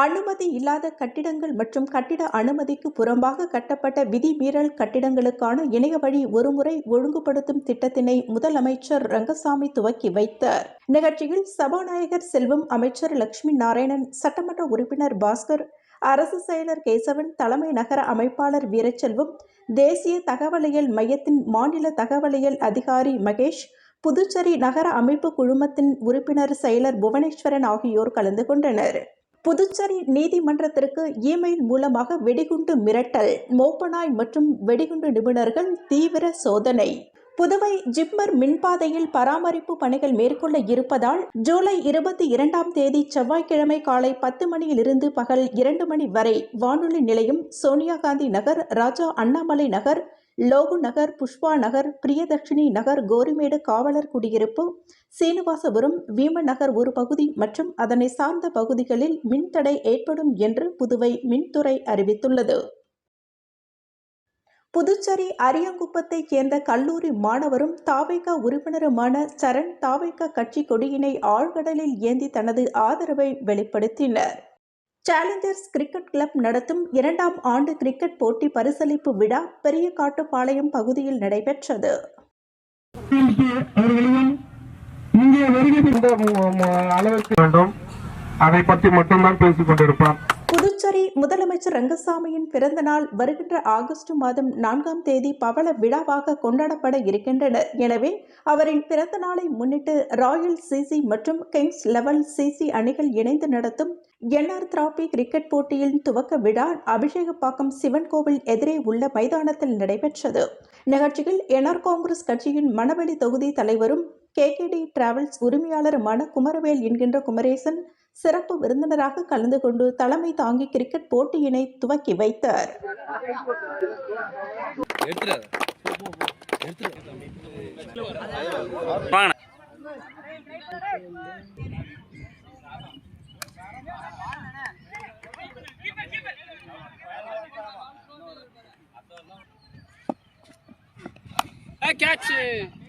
அனுமதி இல்லாத கட்டிடங்கள் மற்றும் கட்டிட அனுமதிக்கு புறம்பாக கட்டப்பட்ட விதிமீறல் கட்டிடங்களுக்கான இணையவழி ஒருமுறை ஒழுங்குபடுத்தும் திட்டத்தினை முதலமைச்சர் ரங்கசாமி துவக்கி வைத்தார். நிகழ்ச்சியில் சபாநாயகர் செல்வம், அமைச்சர் லட்சுமி நாராயணன், சட்டமன்ற உறுப்பினர் பாஸ்கர், அரசு செயலர் கேசவன், தலைமை நகர அமைப்பாளர் வீரச்செல்வம், தேசிய தகவலியல் மையத்தின் மாநில தகவலியல் அதிகாரி மகேஷ், புதுச்சேரி நகர அமைப்பு குழுமத்தின் உறுப்பினர் செயலர் புவனேஸ்வரன் ஆகியோர் கலந்து கொண்டனர். புதுச்சேரி நீதிமன்றத்திற்கு இமெயில் மூலமாக வெடிகுண்டு மிரட்டல், மோப்பநாய் மற்றும் வெடிகுண்டு நிபுணர்கள் தீவிர சோதனை. புதுவை ஜிப்மர் மின்பாதையில் பராமரிப்பு பணிகள் மேற்கொள்ள இருப்பதால் ஜூலை 22 செவ்வாய்க்கிழமை காலை 10 மணியிலிருந்து பகல் 2 மணி வரை வானொலி நிலையம், சோனியா காந்தி நகர், ராஜா அண்ணாமலை நகர், லோகு நகர், புஷ்பா நகர், பிரியதர்ஷினி நகர், கோரிமேடு காவலர் குடியிருப்பு, சீனிவாசபுரம், வீமன் நகர் ஒரு பகுதி மற்றும் அதனை சார்ந்த பகுதிகளில் மின்தடை ஏற்படும் என்று புதுவை மின்துறை அறிவித்துள்ளது. புதுச்சேரி அரியாங்குப்பத்தைச் சேர்ந்த கல்லூரி மாணவரும் தாவேகா உறுப்பினருமான சரண் தாவேகா கட்சி கொடியினை ஆழ்கடலில் ஏந்தி தனது ஆதரவை வெளிப்படுத்தினர். சேலஞ்சர்ஸ் கிரிக்கெட் கிளப் நடத்தும் 2ஆம் ஆண்டு கிரிக்கெட் போட்டி பரிசளிப்பு விழா பெரிய காட்டுப்பாளையம் பகுதியில் நடைபெற்றது. அதை பற்றி மட்டும்தான் பேசிக் கொண்டிருப்பார். புதுச்சேரி முதலமைச்சர் ரங்கசாமியின் பிறந்த நாள் வருகின்ற ஆகஸ்ட் மாதம் 4 பவள விழாவாக கொண்டாடப்பட இருக்கின்றனர். எனவே அவரின் பிறந்த நாளை முன்னிட்டு ராயல் சிசி மற்றும் கிங்ஸ் லெவல் சிசி அணிகள் இணைந்து நடத்தும் என்ஆர் டிராபி கிரிக்கெட் போட்டியின் துவக்க விழா அபிஷேகப்பாக்கம் சிவன் கோவில் எதிரே உள்ள மைதானத்தில் நடைபெற்றது. நிகழ்ச்சியில் என்ஆர் காங்கிரஸ் கட்சியின் மணவெளி தொகுதி தலைவரும் கேகேடி டிராவல்ஸ் உரிமையாளருமான குமரவேல் என்கின்ற குமரேசன் சிறப்பு விருந்தினராக கலந்து கொண்டு தலைமை தாங்கி கிரிக்கெட் போட்டியினை துவக்கி வைத்தார். Catch it!